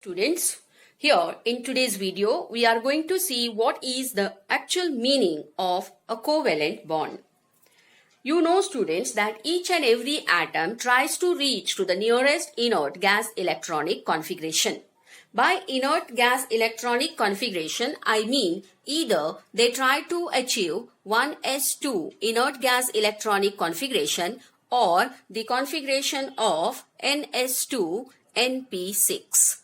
Students, here in today's video, we are going to see what is the actual meaning of a covalent bond. You know, students, that each and every atom tries to reach to the nearest inert gas electronic configuration. By inert gas electronic configuration, I mean either they try to achieve 1s2 inert gas electronic configuration or the configuration of ns2 np6.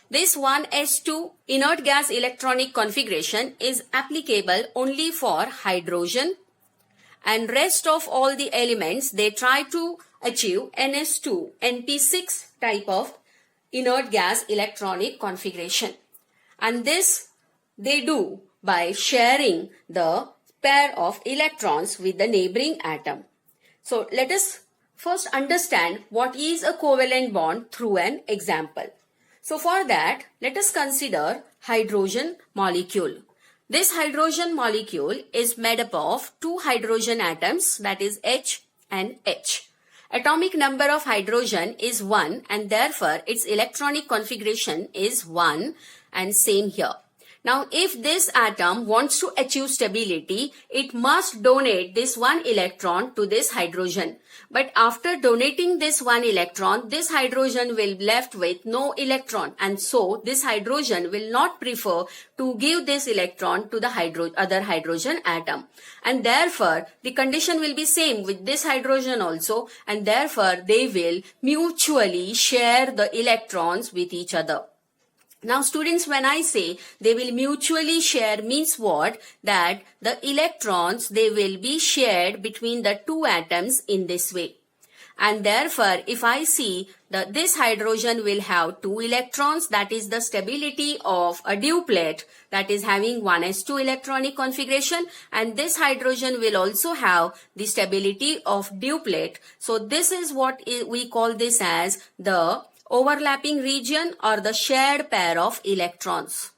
This 1s2 inert gas electronic configuration is applicable only for hydrogen, and rest of all the elements they try to achieve ns2 np6 type of inert gas electronic configuration, and this they do by sharing the pair of electrons with the neighboring atom. So let us first understand what is a covalent bond through an example. So for that, let us consider hydrogen molecule. This hydrogen molecule is made up of two hydrogen atoms, that is H and H. Atomic number of hydrogen is 1 and therefore its electronic configuration is 1, and same here. Now if this atom wants to achieve stability, it must donate this one electron to this hydrogen. But after donating this one electron, this hydrogen will be left with no electron, and so this hydrogen will not prefer to give this electron to the other hydrogen atom. And therefore the condition will be same with this hydrogen also, and therefore they will mutually share the electrons with each other. Now students, when I say they will mutually share means what? That the electrons, they will be shared between the two atoms in this way. And therefore if I see that this hydrogen will have two electrons, that is the stability of a duplet that is having 1s2 electronic configuration, and this hydrogen will also have the stability of duplet. So this is what we call this as the overlapping region or the shared pair of electrons.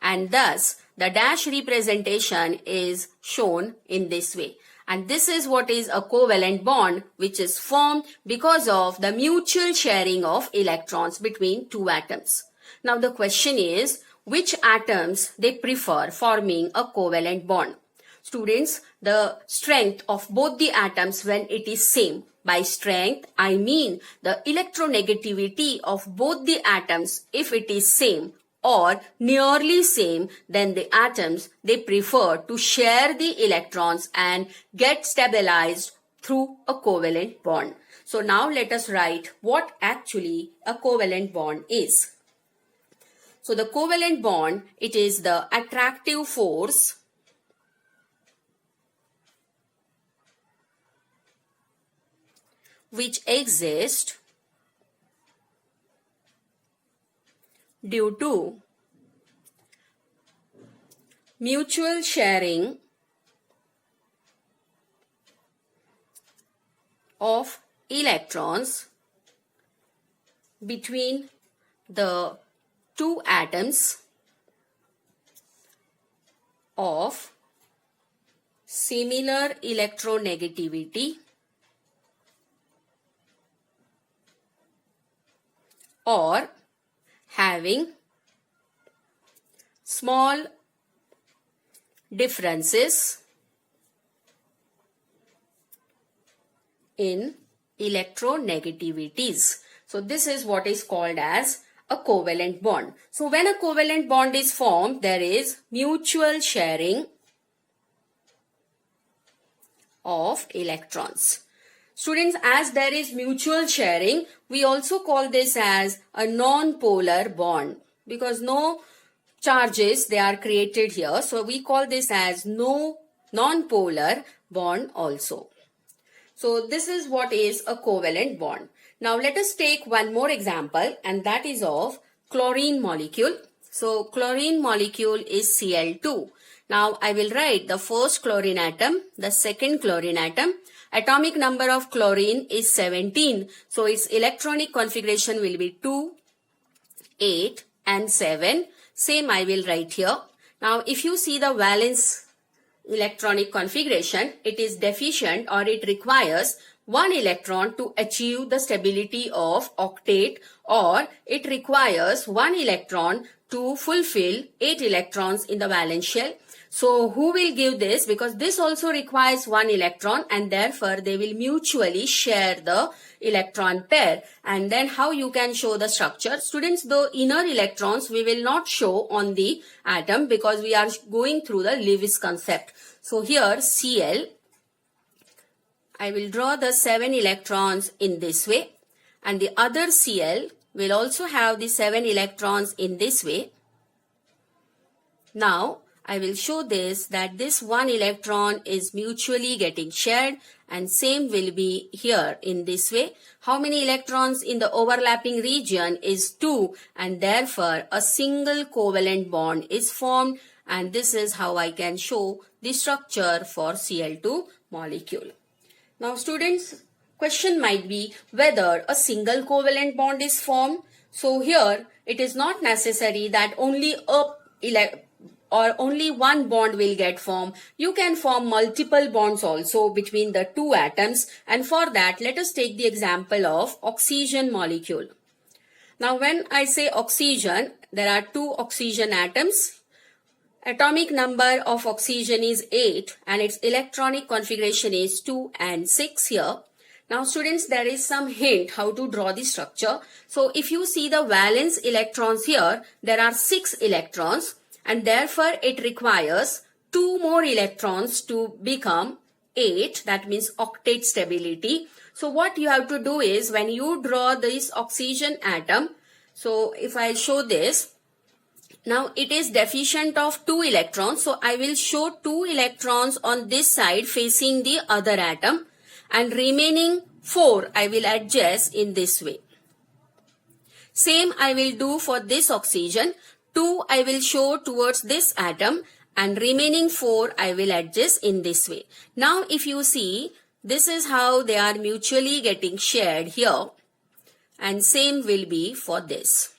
And thus the dash representation is shown in this way. And this is what is a covalent bond, which is formed because of the mutual sharing of electrons between two atoms. Now the question is, which atoms they prefer forming a covalent bond? Students, the strength of both the atoms when it is same. By strength, I mean the electronegativity of both the atoms if it is same or nearly same, then the atoms, they prefer to share the electrons and get stabilized through a covalent bond. So now let us write what actually a covalent bond is. So the covalent bond, it is the attractive force which exist due to mutual sharing of electrons between the two atoms of similar electronegativity or having small differences in electronegativities. So this is what is called as a covalent bond. So when a covalent bond is formed, there is mutual sharing of electrons. Students, as there is mutual sharing, we also call this as a non-polar bond because no charges they are created here. So we call this as no non-polar bond also. So this is what is a covalent bond. Now let us take one more example, and that is of chlorine molecule. So chlorine molecule is Cl2. Now I will write the first chlorine atom, the second chlorine atom. Atomic number of chlorine is 17. So its electronic configuration will be 2, 8 and 7. Same I will write here. Now if you see the valence electronic configuration, it is deficient or it requires 1 electron to achieve the stability of octet, or it requires 1 electron to fulfill 8 electrons in the valence shell. So who will give this? Because this also requires 1 electron, and therefore they will mutually share the electron pair. And then how you can show the structure? Students, the inner electrons we will not show on the atom because we are going through the Lewis concept. So here Cl, I will draw the 7 electrons in this way, and the other Cl will also have the 7 electrons in this way. Now I will show this, that this 1 electron is mutually getting shared, and same will be here in this way. How many electrons in the overlapping region is 2, and therefore a single covalent bond is formed, and this is how I can show the structure for Cl2 molecule. Now students, question might be whether a single covalent bond is formed. So here it is not necessary that only only one bond will get formed. You can form multiple bonds also between the two atoms, and for that let us take the example of oxygen molecule. Now when I say oxygen, there are 2 oxygen atoms. Atomic number of oxygen is 8 and its electronic configuration is 2 and 6 here. Now students, there is some hint how to draw the structure. So if you see the valence electrons here, there are 6 electrons, and therefore it requires 2 more electrons to become 8. That means octet stability. So what you have to do is, when you draw this oxygen atom, so if I show this, now it is deficient of 2 electrons. So I will show 2 electrons on this side facing the other atom, and remaining 4 I will adjust in this way. Same I will do for this oxygen. 2 I will show towards this atom, and remaining 4 I will adjust in this way. Now if you see, this is how they are mutually getting shared here, and same will be for this.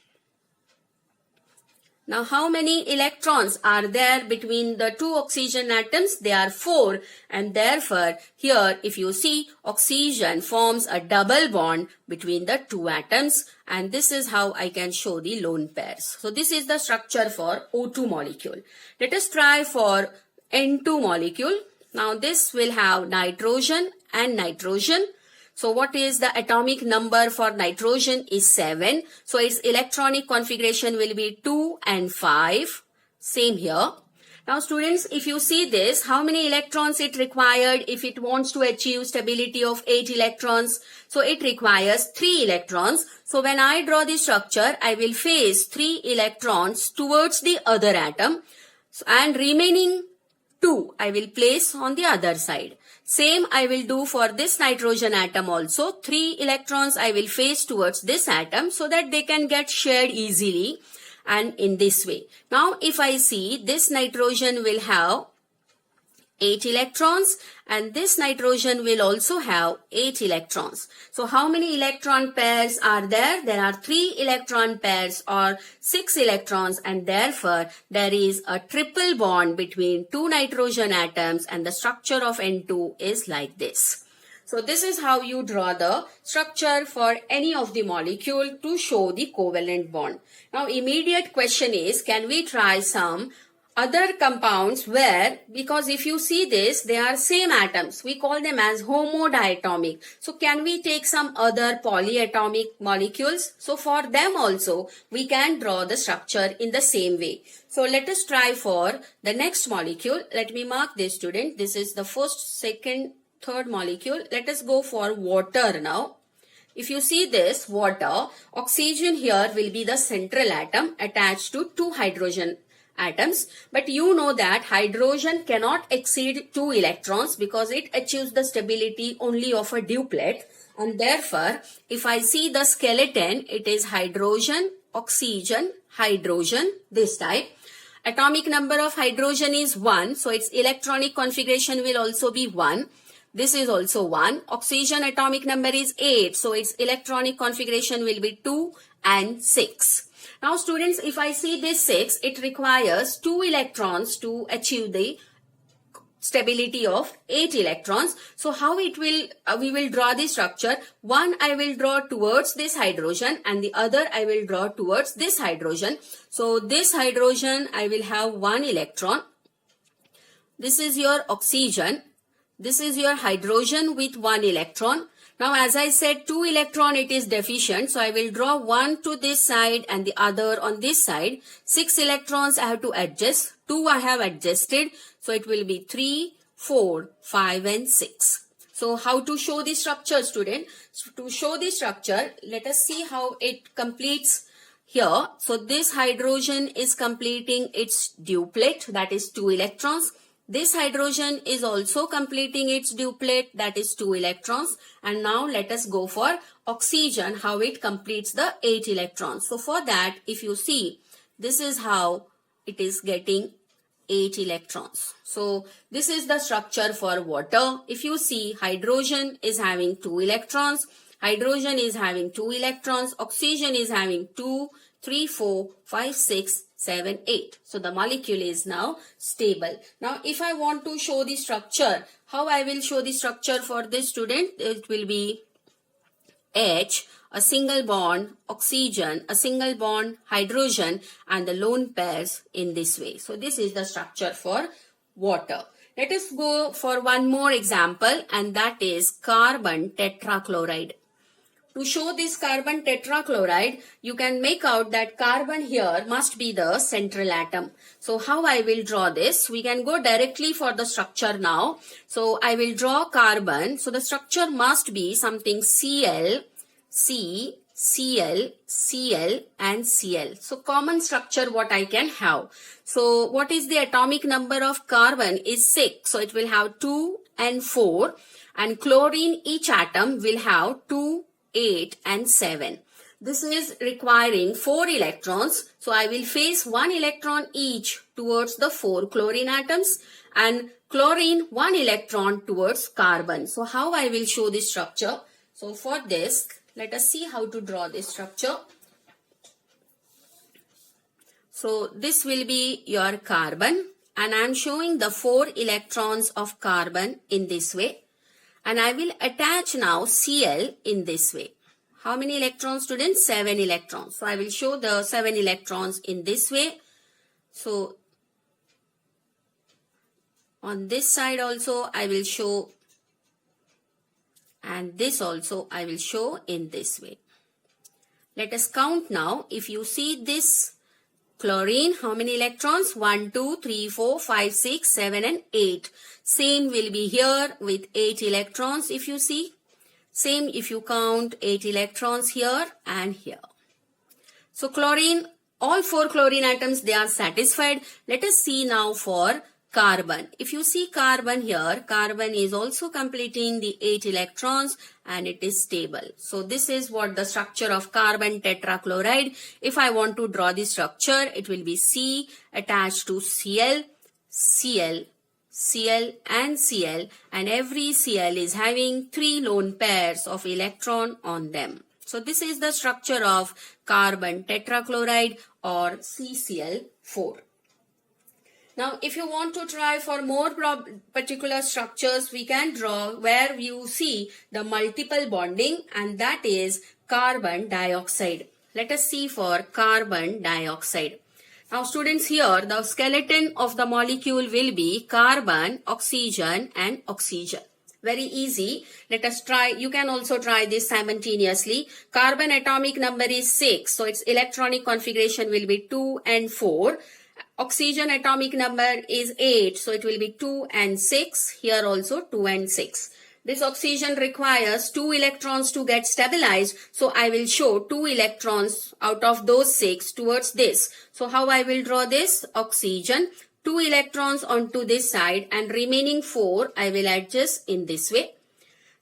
Now how many electrons are there between the 2 oxygen atoms? They are 4, and therefore here if you see, oxygen forms a double bond between the 2 atoms, and this is how I can show the lone pairs. So this is the structure for O2 molecule. Let us try for N2 molecule. Now this will have nitrogen and nitrogen. So what is the atomic number for nitrogen is 7. So its electronic configuration will be 2 and 5. Same here. Now students, if you see this, how many electrons it required if it wants to achieve stability of 8 electrons? So it requires 3 electrons. So when I draw the structure, I will face 3 electrons towards the other atom, and remaining 2 I will place on the other side. Same I will do for this nitrogen atom also. 3 electrons I will face towards this atom so that they can get shared easily, and in this way. Now if I see, this nitrogen will have 8 electrons, and this nitrogen will also have 8 electrons. So how many electron pairs are there? There are 3 electron pairs or 6 electrons, and therefore there is a triple bond between 2 nitrogen atoms, and the structure of N2 is like this. So this is how you draw the structure for any of the molecule to show the covalent bond. Now immediate question is, can we try some other compounds where, because if you see this, they are same atoms. We call them as homodiatomic. So can we take some other polyatomic molecules? So for them also, we can draw the structure in the same way. So let us try for the next molecule. Let me mark this, student. This is the first, second, third molecule. Let us go for water now. If you see this, water, oxygen here will be the central atom attached to 2 hydrogen atoms, but you know that hydrogen cannot exceed 2 electrons because it achieves the stability only of a duplet, and therefore if I see the skeleton, it is hydrogen, oxygen, hydrogen, this type. Atomic number of hydrogen is 1, so its electronic configuration will also be 1. This is also 1. Oxygen atomic number is 8, so its electronic configuration will be 2 and 6. Now students, if I see this 6, it requires 2 electrons to achieve the stability of 8 electrons. So how it will, we will draw the structure. One I will draw towards this hydrogen and the other I will draw towards this hydrogen. So this hydrogen I will have 1 electron. This is your oxygen. This is your hydrogen with 1 electron. Now as I said 2 electron it is deficient, so I will draw one to this side and the other on this side. 6 electrons I have to adjust. 2 I have adjusted, so it will be 3, 4, 5 and 6. So how to show the structure, student? So to show the structure, let us see how it completes here. So this hydrogen is completing its duplet, that is 2 electrons. This hydrogen is also completing its duplet, that is 2 electrons. And now let us go for oxygen, how it completes the 8 electrons. So for that, if you see, this is how it is getting 8 electrons. So this is the structure for water. If you see, hydrogen is having 2 electrons, hydrogen is having 2 electrons, oxygen is having 2, 3, 4, 5, 6, 7, 8. So the molecule is now stable. Now if I want to show the structure, how I will show the structure for this, student? It will be H, a single bond, oxygen, a single bond, hydrogen and the lone pairs in this way. So this is the structure for water. Let us go for one more example, and that is carbon tetrachloride. To show this carbon tetrachloride, you can make out that carbon here must be the central atom. So how I will draw this? We can go directly for the structure now. So I will draw carbon. So the structure must be something Cl, C, Cl, Cl and Cl. So common structure what I can have. So what is the atomic number of carbon is 6. So it will have 2 and 4. And chlorine, each atom will have 2, 8 and 7. This is requiring 4 electrons. So I will face 1 electron each towards the 4 chlorine atoms and chlorine 1 electron towards carbon. So how I will show this structure? So for this, let us see how to draw this structure. So this will be your carbon and I am showing the 4 electrons of carbon in this way. And I will attach now Cl in this way. How many electrons, students? 7 electrons. So I will show the 7 electrons in this way. So on this side also I will show, and this also I will show in this way. Let us count now. If you see this chlorine, how many electrons? 1, 2, 3, 4, 5, 6, 7 and 8. Same will be here with 8 electrons if you see. Same if you count 8 electrons here and here. So chlorine, all 4 chlorine atoms, they are satisfied. Let us see now for carbon. If you see carbon here, carbon is also completing the 8 electrons and it is stable. So this is what the structure of carbon tetrachloride. If I want to draw the structure, it will be C attached to Cl, Cl, Cl and Cl, and every Cl is having 3 lone pairs of electron on them. So this is the structure of carbon tetrachloride or CCl4. Now if you want to try for more particular structures, we can draw where you see the multiple bonding, and that is carbon dioxide. Let us see for carbon dioxide. Now students, here the skeleton of the molecule will be carbon, oxygen and oxygen. Very easy. Let us try. You can also try this simultaneously. Carbon atomic number is 6. So its electronic configuration will be 2 and 4. Oxygen atomic number is 8. So it will be 2 and 6. Here also 2 and 6. This oxygen requires 2 electrons to get stabilized. So I will show 2 electrons out of those 6 towards this. So how I will draw this? Oxygen, 2 electrons onto this side, and remaining 4 I will adjust in this way.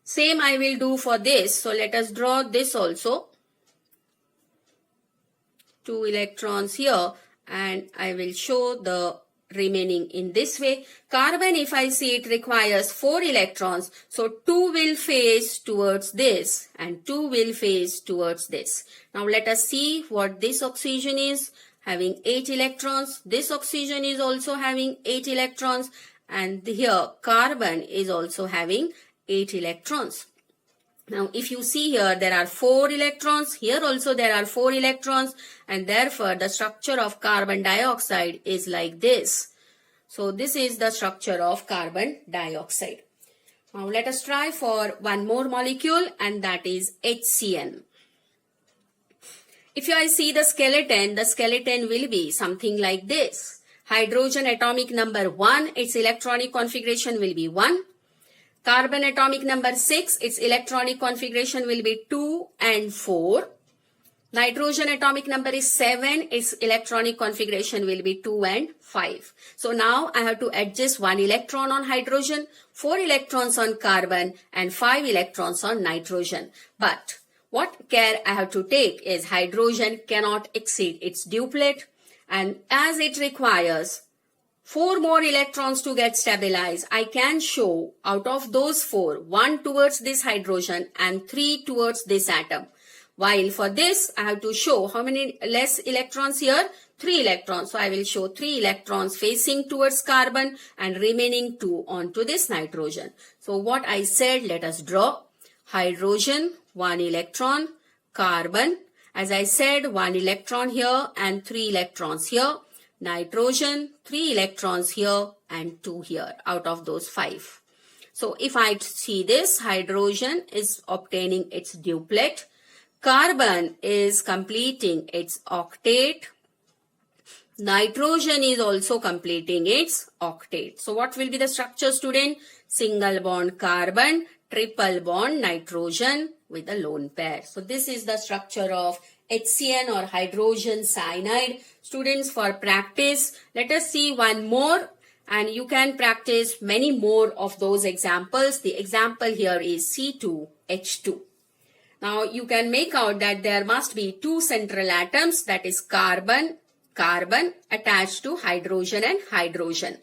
Same I will do for this. So let us draw this also. 2 electrons here, and I will show the remaining in this way. Carbon, if I see, it requires 4 electrons. So 2 will face towards this and 2 will face towards this. Now let us see what this oxygen is having 8 electrons. This oxygen is also having 8 electrons, and here carbon is also having 8 electrons. Now if you see here, there are 4 electrons, here also there are 4 electrons, and therefore the structure of carbon dioxide is like this. So this is the structure of carbon dioxide. Now let us try for one more molecule, and that is HCN. If I see the skeleton will be something like this. Hydrogen atomic number 1, its electronic configuration will be 1. Carbon atomic number 6, its electronic configuration will be 2 and 4. Nitrogen atomic number is 7, its electronic configuration will be 2 and 5. So now I have to adjust 1 electron on hydrogen, 4 electrons on carbon, and 5 electrons on nitrogen. But what care I have to take is hydrogen cannot exceed its duplet, and as it requires 4 more electrons to get stabilized, I can show out of those 4, 1 towards this hydrogen and 3 towards this atom. While for this, I have to show how many less electrons here? 3 electrons. So I will show 3 electrons facing towards carbon and remaining 2 onto this nitrogen. So what I said, let us draw. Hydrogen, 1 electron. Carbon, as I said, 1 electron here and 3 electrons here. Nitrogen, 3 electrons here and 2 here out of those 5. So if I see this, hydrogen is obtaining its duplet. Carbon is completing its octet. Nitrogen is also completing its octet. So what will be the structure, student? Single bond carbon, triple bond nitrogen with a lone pair. So this is the structure of HCN or hydrogen cyanide. Students, for practice, let us see one more, and you can practice many more of those examples. The example here is C2H2. Now you can make out that there must be 2 central atoms, that is carbon, carbon attached to hydrogen and hydrogen.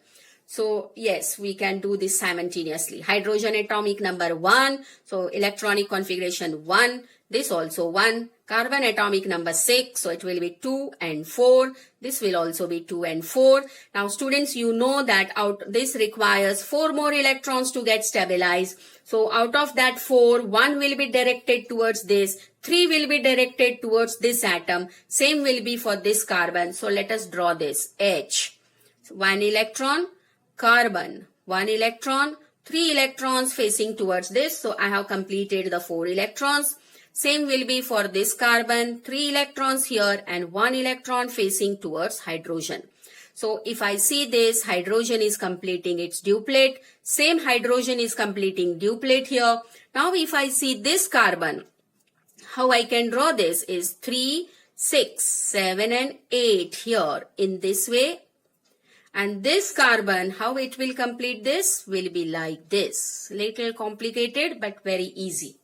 So yes, we can do this simultaneously. Hydrogen atomic number 1, so electronic configuration 1, this also 1. Carbon atomic number 6, so it will be 2 and 4. This will also be 2 and 4. Now students, you know that this requires 4 more electrons to get stabilized. So out of that 4, 1 will be directed towards this, 3 will be directed towards this atom. Same will be for this carbon. So let us draw this H. So 1 electron, carbon, 1 electron, 3 electrons facing towards this. So I have completed the 4 electrons. Same will be for this carbon, 3 electrons here and 1 electron facing towards hydrogen. So if I see this, hydrogen is completing its duplet. Same hydrogen is completing duplet here. Now if I see this carbon, how I can draw this is 3, 6, 7 and 8 here in this way. And this carbon, how it will complete this will be like this. Little complicated but very easy.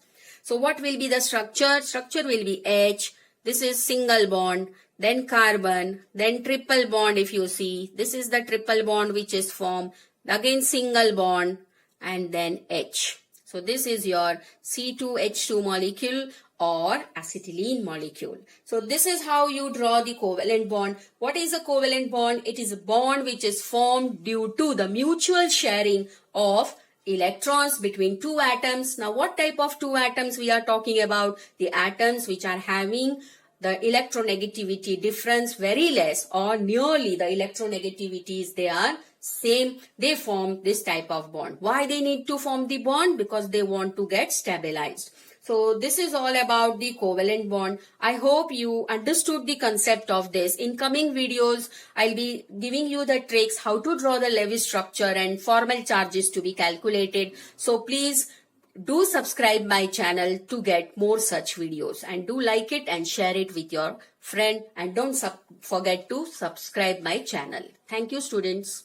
So what will be the structure? Structure will be H. This is single bond, then carbon, then triple bond if you see. This is the triple bond which is formed. Again single bond and then H. So this is your C2H2 molecule or acetylene molecule. So this is how you draw the covalent bond. What is a covalent bond? It is a bond which is formed due to the mutual sharing of electrons between 2 atoms. Now what type of 2 atoms we are talking about? The atoms which are having the electronegativity difference very less or nearly the electronegativities they are same. They form this type of bond. Why they need to form the bond? Because they want to get stabilized. So this is all about the covalent bond. I hope you understood the concept of this. In coming videos, I'll be giving you the tricks how to draw the Lewis structure and formal charges to be calculated. So please do subscribe my channel to get more such videos, and do like it and share it with your friend, and don't forget to subscribe my channel. Thank you, students.